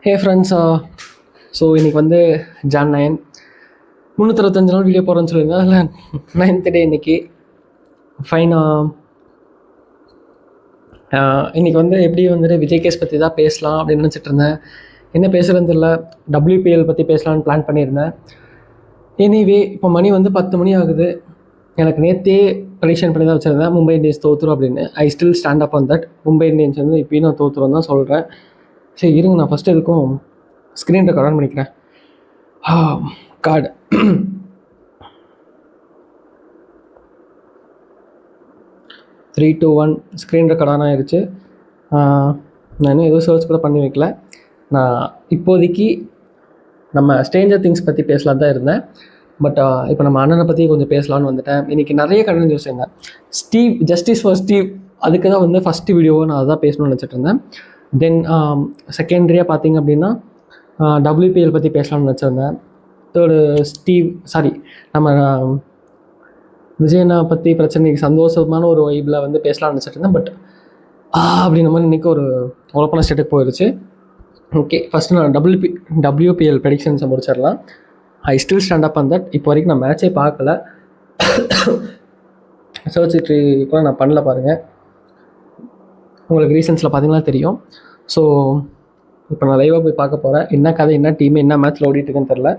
Hey friends, so இன்றைக்கி வந்து John 9 365 நாள் வீடியோ போகிறேன்னு சொல்லியிருந்தேன். அதில் 9th டே இன்றைக்கி ஃபைன். இன்றைக்கி வந்து எப்படி வந்துட்டு விஜய் கேஸ் பற்றி தான் பேசலாம் அப்படின்னு நினச்சிட்டு இருந்தேன். என்ன பேசுகிறதுன்னு தெரியல. WPL பற்றி பேசலான்னு பிளான் பண்ணியிருந்தேன். எனிவே இப்போ மணி வந்து 10 மணி ஆகுது. எனக்கு நேற்றே ப்ரெடிக்ஷன் பண்ணி தான் வச்சுருந்தேன் மும்பை இந்தியன்ஸ் தோற்றுரும் அப்படின்னு. I still stand up on that. Mumbai Indians வந்து இப்பயும் நான் தோற்றுரும் தான் சொல்கிறேன். சரி இருங்க, நான் ஃபஸ்ட்டு எதுக்கும் ஸ்க்ரீன் ரெக்கார்ட் ஆன் பண்ணிக்கிறேன். கார்டு 3, 2, 1 ஸ்க்ரீன் ரெக்கார்ட் ஆன் ஆயிடுச்சு. நான் இன்னும் எதுவும் சர்ச் கூட பண்ணி வைக்கல. நான் இப்போதைக்கு நம்ம ஸ்ட்ரேஞ்சர் திங்ஸ் பற்றி பேசலாம் தான் இருந்தேன். பட் இப்போ நம்ம அண்ணனை பற்றி கொஞ்சம் பேசலான்னு வந்துட்டேன். இன்றைக்கி நிறைய கண்டென்ட் யூஸ் இருந்தேன். ஸ்டீவ், ஜஸ்டிஸ் ஃபார் ஸ்டீவ், அதுக்கு தான் வந்து ஃபஸ்ட்டு வீடியோவை நான் அதான் பேசணும்னு நினச்சிட்டு இருந்தேன். தென் செகண்டரியாக பார்த்தீங்க அப்படின்னா WPL பற்றி பேசலாம்னு வச்சுருந்தேன். தேர்டு நம்ம விஜயனை பற்றி பிரச்சனைக்கு சந்தோஷமான ஒரு வைப்பில் வந்து பேசலாம்னு நினச்சிட்டு இருந்தேன். பட் அப்படின்ற மாதிரி இன்றைக்கி ஒரு ஓப்பன ஸ்டேட்டுக்கு போயிடுச்சு. ஓகே, ஃபஸ்ட்டு நான் WPL ப்ரெடிக்ஷன்ஸை முடிச்சிடலாம். I still stand up on that. இப்போ வரைக்கும் நான் மேட்சே பார்க்கல. சர்ச் ஹிஸ்ட்ரி கூட நான் பண்ணல, பாருங்கள், உங்களுக்கு ரீசன்ஸில் பார்த்தீங்கன்னா தெரியும். ஸோ இப்போ நான் லைவாக போய் பார்க்க போகிறேன். என்ன கதை, என்ன டீம், என்ன மேட்ச்சில் ஓடிட்டுருக்குன்னு தெரில.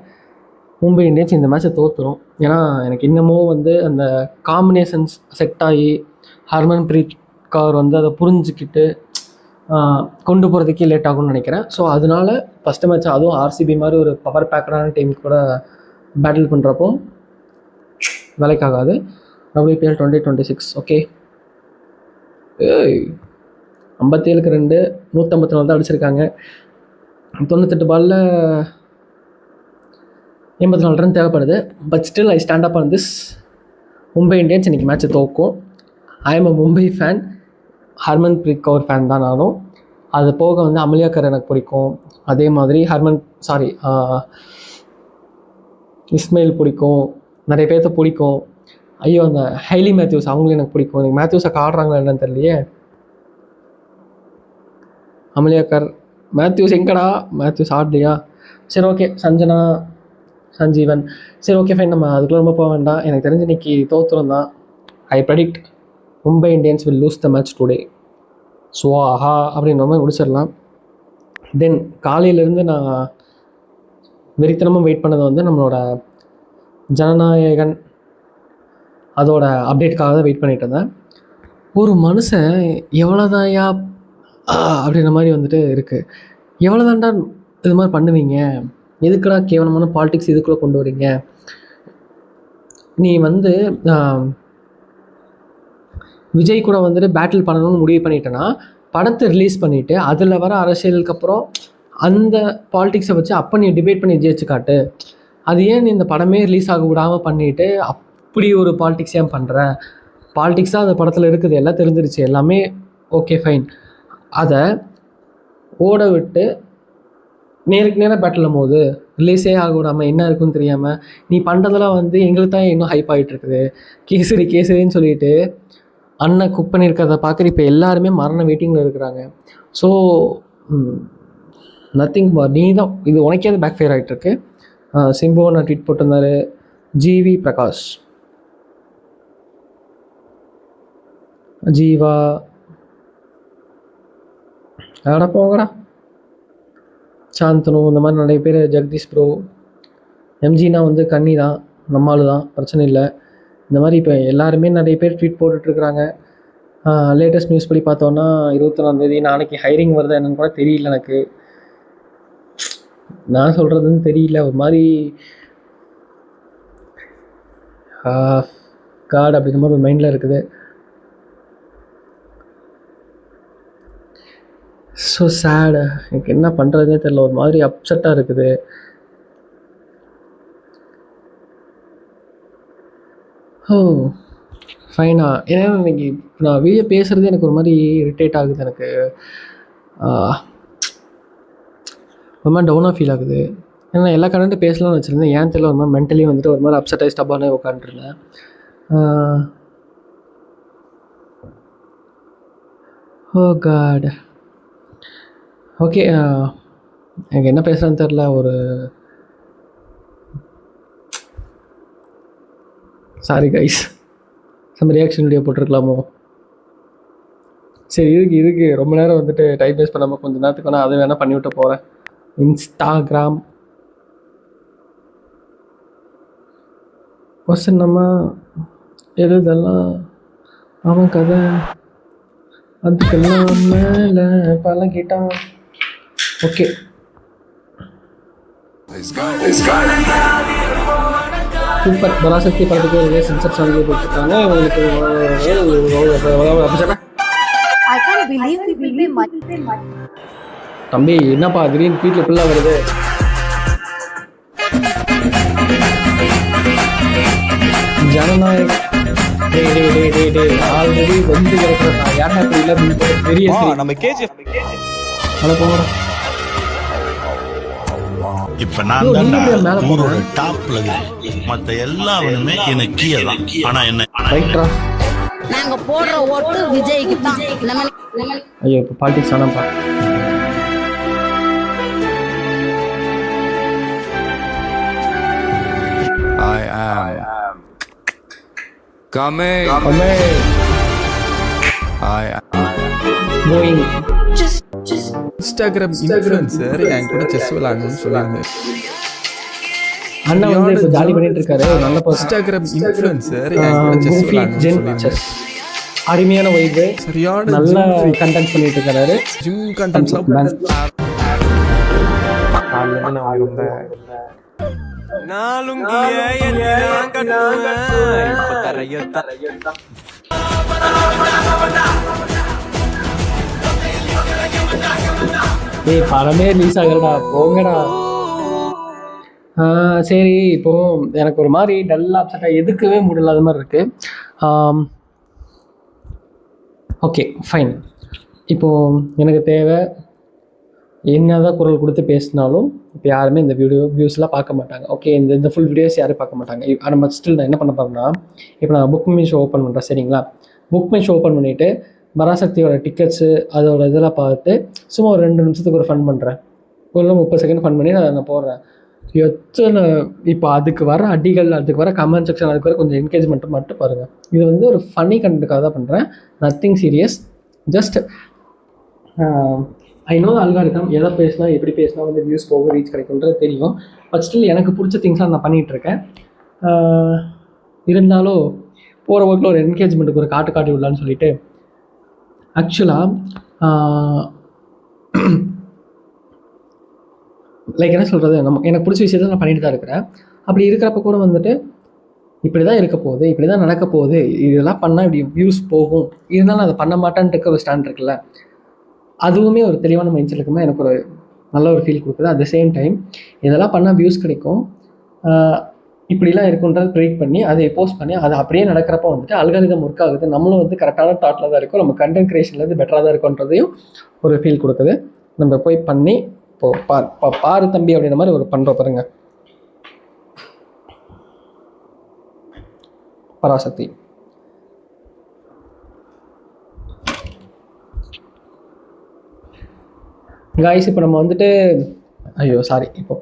மும்பை இந்தியன்ஸ் இந்த மேட்ச்சை தோற்றுரும். ஏன்னா எனக்கு இன்னமும் வந்து அந்த காம்பினேஷன்ஸ் செட் ஆகி ஹர்மன்பிரீத் கவுர் வந்து அதை புரிஞ்சுக்கிட்டு கொண்டு போகிறதுக்கே லேட் ஆகும்னு நினைக்கிறேன். ஸோ அதனால ஃபஸ்ட்டு மேட்ச், அதுவும் RCB மாதிரி ஒரு பவர் பேக்கடான டீம் கூட பேட்டில் பண்ணுறப்போ வேலைக்காகாது. WPL 2026. ஓகே, 57க்கு 2, 154 தான் அடிச்சிருக்காங்க. 98 பாலில் 84 ரன் தேவைப்படுது. But still I stand up on this. Mumbai Indians இன்றைக்கி மேட்ச்சை தோக்கும். I am a Mumbai fan, Harmanpreet Kaur fan தான் நானும். அது போக வந்து அமல்யா கர் எனக்கு பிடிக்கும். அதே மாதிரி இஸ்மாயில் பிடிக்கும். நிறைய பேர்த்த பிடிக்கும். ஐயோ, அந்த ஹைலி மேத்யூஸ், அவங்களும் எனக்கு பிடிக்கும். எனக்கு மேத்யூஸை காடுறாங்களா என்னன்னு தெரியலையே. அமல்யா கர், மேத்யூஸ் எங்கடா? மேத்யூஸ் ஆடலையா? சரி, ஓகே. சஞ்சீவன், சரி, ஓகே, ஃபைன். நம்ம அதுக்குள்ள ரொம்ப போக வேண்டாம். எனக்கு தெரிஞ்சு இன்னைக்கு தோற்றுரும் தான். I predict Mumbai Indians will lose the match today. So அப்படின்ற மாதிரி முடிச்சிடலாம். தென் காலையிலேருந்து நான் வெறித்தனமாக வெயிட் பண்ணதை வந்து நம்மளோட ஜனநாயகன் அதோட அப்டேட்டுக்காக தான் வெயிட் பண்ணிட்டு இருந்தேன். ஒரு மனுஷன் எவ்வளோதாயா அப்படின்ற மாதிரி வந்துட்டு இருக்குது. எவ்வளோதான்டா இது மாதிரி பண்ணுவீங்க? எதுக்குடா கேவலமான பாலிடிக்ஸ் இதுக்குள்ளே கொண்டு வரீங்க? நீ வந்து விஜய் கூட வந்துட்டு பேட்டில் பண்ணணும்னு முடிவு பண்ணிட்டேன்னா படத்தை ரிலீஸ் பண்ணிவிட்டு அதில் வர அரசியலுக்கு அப்புறம் அந்த பாலிடிக்ஸை வச்சு அப்போ நீ டிபேட் பண்ணி ஜெயிச்சு காட்டு. அது ஏன் நீ இந்த படமே ரிலீஸ் ஆக விடாமல் பண்ணிவிட்டு அப்படி ஒரு பாலிடிக்ஸ் ஏன் பண்ணுற? பாலிடிக்ஸாக அந்த படத்தில் இருக்குது, எல்லாம் தெரிஞ்சிருச்சு, எல்லாமே ஓகே ஃபைன். அதை ஓட விட்டு நேருக்கு நேராக பேட்டிலும் போது ரிலீஸே ஆக விடாமல் என்ன இருக்குன்னு தெரியாமல் நீ பண்ணுறதெல்லாம் வந்து எங்களுக்கு தான் இன்னும் ஹைப் ஆகிட்டு இருக்குது. கேசரின்னு சொல்லிட்டு அண்ணன் குக் பண்ணியிருக்கிறத பார்க்குற இப்போ எல்லாருமே மரண வெயிட்டிங்கில் இருக்கிறாங்க. ஸோ நத்திங் நீ தான் இது உனக்கே அது பேக் ஃபயர் ஆகிட்டுருக்கு. சிம்புவை நான் ட்வீட் போட்டிருந்தாரு. GV பிரகாஷ், ஜீவா, அட போங்கடா, சாந்தனு, இந்த மாதிரி நிறைய பேர், ஜெகதீஷ் ப்ரோ, MGனா வந்து கன்னி தான், நம்மால் தான், பிரச்சனை இல்லை. இந்த மாதிரி இப்போ எல்லாருமே நிறைய பேர் ட்வீட் போட்டுட்ருக்குறாங்க. லேட்டஸ்ட் நியூஸ் படி பார்த்தோன்னா 21ஆம் நாளைக்கு ஹைரிங் வருதா என்னன்னு கூட தெரியல. எனக்கு நான் சொல்கிறதுன்னு தெரியல. ஒரு மாதிரி காட் அப்படிங்கிற மாதிரி ஒரு மைண்டில் இருக்குது. ஸோ சேடு. எனக்கு என்ன பண்ணுறதுனே தெரியல. ஒரு மாதிரி அப்செட்டாக இருக்குது. ஃபைனா, ஏன்னா இன்னைக்கு நான் வீடியோ பேசுகிறது எனக்கு ஒரு மாதிரி இரிட்டேட் ஆகுது. எனக்கு ஒரு மாதிரி டவுனாக ஃபீல் ஆகுது. ஏன்னா எல்லா கண்டென்ட்டும் பேசலாம்னு வச்சுருந்தேன். ஏன் தெரியல, ஒரு மாதிரி மென்டலி வந்துட்டு ஒரு மாதிரி அப்செட் ஆகி ஸ்டப்பானே உட்காந்துருந்தேன். ஓ காட். ஓகே, எனக்கு என்ன பேசுகிறேன்னு தெரில. ஒரு சாரி கைஸ், நம்ம ரியாக்ஷன் வீடியோ போட்டிருக்கலாமோ? சரி, இதுக்கு ரொம்ப நேரம் வந்துட்டு டைம் வேஸ்ட் பண்ணாமல் கொஞ்சம் நேரத்துக்கு வேணால் அதை வேணால் பண்ணிவிட்டு போகிறேன். இன்ஸ்டாகிராம் நம்ம எழுதலாம் அவன் கதை, அதுக்கெல்லாம் மேலே பழகிட்டான். Okay, super. பராசக்தி படத்துக்கு ஒரு சென்சர் சாங் போட்டுருக்காங்க. உங்களுக்கு தம்பி என்னப்பா திடீர்னு வீட்டில் ஃபுல்லாக வருது? ஜனநாயகம் ஆல்ரெடி வந்து கிடக்கிறா. யாரா பெரிய நம்ம கேஜிஎஃப் போகிறோம். இப்ப நான் தான் ஊரோட டாப்ல மத்த எல்லாருமே எனக்கு கீழே தான். ஆனா என்ன நாங்க போடுற ஓட்டு விஜய்க்கு தான். ஐயோ, இப்ப பாலிடிக்ஸ் ஆனாப்பா. I am coming. I am going. Instagram influencer என் கூட செஸ் விளையாடணும்னு சொல்லியிருந்தேன். அண்ணா வந்து இப்போ ஜாலி பண்ணிட்டு இருக்காரு. நல்ல Instagram influencer என் கூட செஸ் விளையாடணும்னு சொல்லியிருந்தேன். அருமையான வைப், சரியான நல்ல கண்டென்ட் பண்ணிட்டு இருக்காரு. ஜிம் கண்டென்ட்ஸ்லாம் ஏய், படமே ரிலீஸ் ஆகலடா, போங்கடா. சரி, இப்போ எனக்கு ஒரு மாதிரி டல்லாக அப்செட்டாக எதுக்கவே முடியலாத மாதிரி இருக்கு. Okay fine. இப்போது எனக்கு தேவை, என்னதான் குரல் கொடுத்து பேசினாலும் இப்போ யாருமே இந்த வியூஸ்லாம் பார்க்க மாட்டாங்க. ஓகே, இந்த ஃபுல் வீடியோஸ் யாரும் பார்க்க மாட்டாங்க. நம்ம ஸ்டில் நான் என்ன பண்ண போகிறேன்னா, இப்போ நான் புக் மை ஷோ ஓப்பன் பண்ணுறேன், சரிங்களா? புக் மை ஷோ ஓப்பன் பண்ணிவிட்டு பராசக்தியோட டிக்கெட்ஸு அதோட இதெல்லாம் பார்த்து சும்மா ஒரு 2 நிமிஷத்துக்கு ஒரு ஃபன் பண்ணுறேன். ஒரு 30 செகண்ட் ஃபன் பண்ணி நான் போடுறேன். எத்தனை இப்போ அதுக்கு வர அடிகள், அதுக்கு வர கமெண்ட் செக்ஷன், அதுக்கு வர கொஞ்சம் என்கேஜ்மெண்ட்டு மட்டும் பாருங்கள். இது வந்து ஒரு ஃபன்னி கண்டென்ட்டுக்காக தான் பண்ணுறேன், nothing serious. Just I know algorithm, எதை பேசினா எப்படி பேசினா வந்து வியூஸ் போகும், ரீச் கிடைக்குன்றது தெரியும். பட் ஸ்டில் எனக்கு பிடிச்ச திங்ஸ்லாம் நான் பண்ணிகிட்ருக்கேன். இருந்தாலும் போகிற ஒர்க்கில் ஒரு என்கேஜ்மெண்ட்டுக்கு ஒரு காட்டி விடலான்னு சொல்லிட்டு ஆக்சுவலாக லைக் என்ன சொல்கிறது, எனக்கு பிடிச்ச விஷயத்தை நான் பண்ணிட்டு தான் இருக்கிறேன். அப்படி இருக்கிறப்ப கூட வந்துட்டு இப்படி தான் இருக்க போகுது, இப்படி தான் நடக்க போகுது, இதெல்லாம் பண்ணால் இப்படி வியூஸ் போகும், இருந்தாலும் அதை பண்ண மாட்டான்னு இருக்க ஒரு ஸ்டாண்ட் இருக்குல்ல, அதுவுமே ஒரு தெளிவான மைண்ட் செட் இருக்கும்போது எனக்கு ஒரு நல்ல ஒரு ஃபீல் கொடுக்குது. அட் த சேம் டைம் இதெல்லாம் பண்ணால் வியூஸ் கிடைக்கும், இப்படிலாம் இருக்குன்றதை ப்ரெடிக்ட் பண்ணி அதை போஸ்ட் பண்ணி அது அப்படியே நடக்கிறப்ப வந்துட்டு அல்காரிதம் ஒர்க் ஆகுது, நம்மளும் வந்து கரெக்டான தாட்டில் தான் இருக்கும், நம்ம கண்டென்ட் க்ரியேஷன்லேருந்து பெட்டராக தான் இருக்குன்றதையும் ஒரு ஃபீல் கொடுக்குது. நம்ம போய் பண்ணி இப்போ பாரு தம்பி அப்படின்ற மாதிரி ஒரு பண்ணுறோம் பாருங்க. பராசக்தி காய்ஸ், இப்போ நம்ம வந்துட்டு ஐயோ சாரி, இப்போ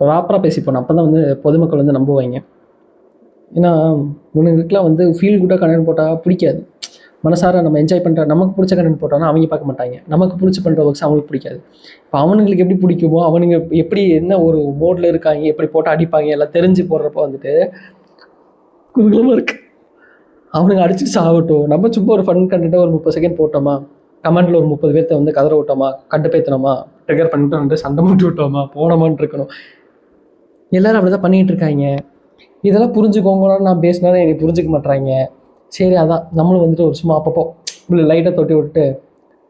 ப்ராப்பராக பேசிப்போம், அப்போ தான் வந்து பொதுமக்கள் வந்து நம்புவாங்க. ஏன்னா இவனுங்களுக்குலாம் வந்து ஃபீல் குட்டாக கண்டென்ட் போட்டால் பிடிக்காது. மனசார நம்ம என்ஜாய் பண்ணுற நமக்கு பிடிச்ச கண்டென்ட் போட்டோன்னா அவங்க பார்க்க மாட்டாங்க, நமக்கு பிடிச்சி பண்ணுற ஒர்க்ஸ் அவங்களுக்கு பிடிக்காது. இப்போ அவனுங்களுக்கு எப்படி பிடிக்குமோ, அவனுங்க எப்படி என்ன ஒரு மோடில் இருக்காங்க, எப்படி போட்டால் அடிப்பாங்க எல்லாம் தெரிஞ்சு போடுறப்போ வந்துட்டு குதூகலமாக இருக்குது. அவனுங்க அடிச்சுட்டு சாகட்டும், நம்ம சும்மா ஒரு ஃபன் கண்டென்ட்டாக ஒரு 30 செகண்ட் போட்டோமா, கமெண்ட்டில் ஒரு 30 பேர்த்த வந்து கதற விட்டோமா, கண்டுப்பேற்றினோமா, ட்ரிகர் பண்ணிட்டு வந்து சண்டை மூட்டி விட்டோமா, போனோமான்னு இருக்கணும். எல்லோரும் அப்படி தான் பண்ணிகிட்டு இருக்காங்க. இதெல்லாம் புரிஞ்சுக்கோங்கன்னு நான் பேசினாலும் எனக்கு புரிஞ்சிக்க மாட்றாங்க. சரி, அதான் நம்மளும் வந்துட்டு ஒரு சும்மா அப்பப்போ இப்படி லைட்டாக தொட்டி விட்டுட்டு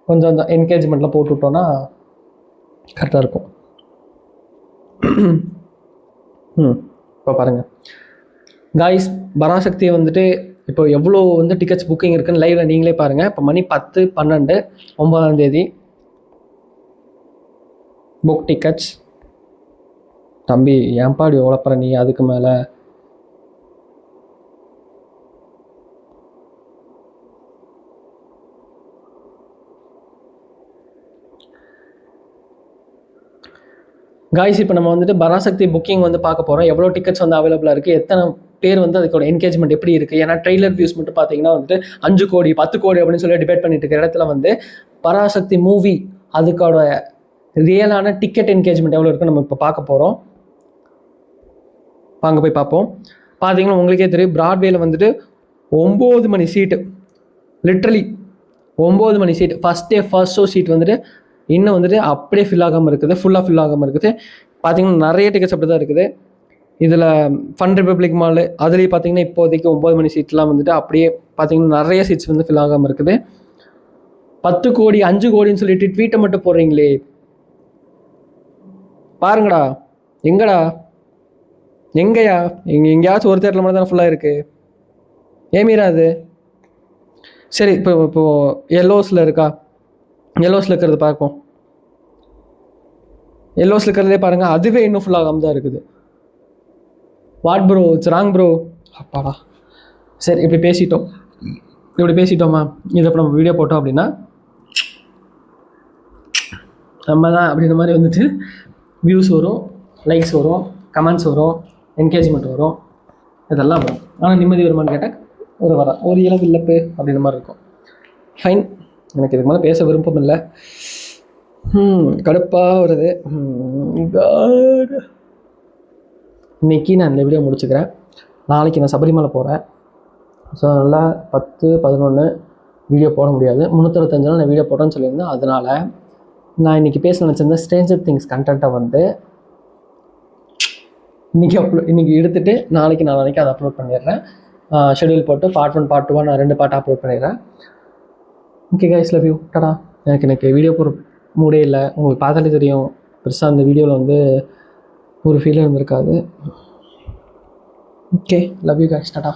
கொஞ்சம் அந்த என்கேஜ்மெண்ட்லாம் போட்டு விட்டோன்னா கரெக்டாக இருக்கும். இப்போ பாருங்கள் காய்ஸ், பராசக்தியை வந்துட்டு இப்போ எவ்வளோ வந்து டிக்கெட்ஸ் புக்கிங் இருக்குன்னு லைவில் நீங்களே பாருங்கள். இப்போ மணி 10, 12, 9ஆம் தேதி புக் டிக்கெட்ஸ். தம்பி ஏன்ப்பா அப்படி உழப்புற நீ? அதுக்கு மேலே காய்ஸ் இப்போ நம்ம வந்துட்டு பராசக்தி புக்கிங் வந்து பார்க்க போகிறோம். எவ்வளோ டிக்கெட்ஸ் வந்து அவைலபிளாக இருக்குது, எத்தனை பேர் வந்து அதுக்கோட என்கேஜ்மெண்ட் எப்படி இருக்குது. ஏன்னா ட்ரெய்லர் வியூஸ் மட்டும் பார்த்தீங்கன்னா வந்துட்டு 5 கோடி 10 கோடி அப்படின்னு சொல்லி டிபேட் பண்ணிட்டு இருக்கிற இடத்துல வந்து பராசக்தி மூவி அதுக்கோட ரியலான டிக்கெட் என்கேஜ்மெண்ட் எவ்வளோ இருக்குன்னு நம்ம இப்போ பார்க்க போகிறோம். வாங்க போய் பார்ப்போம். பார்த்தீங்கன்னா உங்களுக்கே தெரியும், பிராட்வேல வந்துட்டு 9 மணி சீட்டு, லிட்ரலி 9 மணி சீட். ஃபஸ்ட் ஷோ சீட் வந்துட்டு இன்னும் வந்துட்டு அப்படியே ஃபில் ஆகாமல் இருக்குது, ஃபுல்லாக ஃபில் ஆகாமல் இருக்குது. பார்த்தீங்கன்னா நிறைய டிக்கெட்ஸ் அப்படி தான் இருக்குது. இதில் ஃபன் ரிப்பப்ளிக் மால் அதுலேயும் பார்த்தீங்கன்னா இப்போதைக்கு 9 மணி சீட்லாம் வந்துட்டு அப்படியே பார்த்தீங்கன்னா நிறைய சீட்ஸ் வந்து ஃபில் ஆகாமல் இருக்குது. 10 கோடி 5 கோடின்னு சொல்லிட்டு ட்வீட்டை மட்டும் போடுறீங்களே, பாருங்கடா எங்கடா எங்கேயா எங்கேயாச்சும் ஒரு தேட்டரில் மட்டும் தானே ஃபுல்லாக இருக்குது, ஏமீரா அது. சரி இப்போது எல்லோஸில் இருக்கா, எல்லோஸில் இருக்கிறது பார்ப்போம். எல்லோஸில் இருக்கிறதே பாருங்கள், அதுவே இன்னும் ஃபுல் ஆகாமல் தான் இருக்குது. What bro, it's wrong bro. அப்பாடா. சரி இப்படி பேசிட்டோமா, இதை இப்போ நம்ம வீடியோ போட்டோம் அப்படின்னா நம்ம தான் அப்படின்ற மாதிரி வந்துட்டு வியூஸ் வரும், லைக்ஸ் வரும், கமெண்ட்ஸ் வரும், என்கேஜ்மெண்ட் வரும், இதெல்லாம் வரும். ஆனால் நிம்மதி வருமானு கேட்டால் ஒரு இலவு இல்லப்பு அப்படின்ற மாதிரி இருக்கும். ஃபைன், எனக்கு இதுக்கு மேலே பேச விருப்பம் இல்லை, கடுப்பாக வருது. இன்னைக்கு நான் இந்த வீடியோ முடிச்சுக்கிறேன். நாளைக்கு நான் சபரிமலை போகிறேன். ஸோ நல்லா 10-11 வீடியோ போட முடியாது. 365 நாள் நான் வீடியோ போட்டேன்னு சொல்லியிருந்தேன். அதனால் நான் இன்றைக்கி பேச நினச்சிருந்தேன் ஸ்ட்ரேஞ்சர் திங்ஸ் கண்டென்ட்டை வந்து இன்றைக்கி எடுத்துகிட்டு நாளைக்கு அதை அப்லோட் பண்ணிடுறேன். ஷெடியூல் போட்டு பார்ட் 1 பார்ட் 2 நான் 2 பார்ட் அப்லோட் பண்ணிடுறேன். Okay guys, love you, Tata. எனக்கு வீடியோ போகிற மூடே இல்லை, உங்களுக்கு பார்த்தாலே தெரியும். பெருசாக அந்த வீடியோவில் வந்து ஒரு ஃபீலே இருந்திருக்காது. Okay, love you guys, Tata.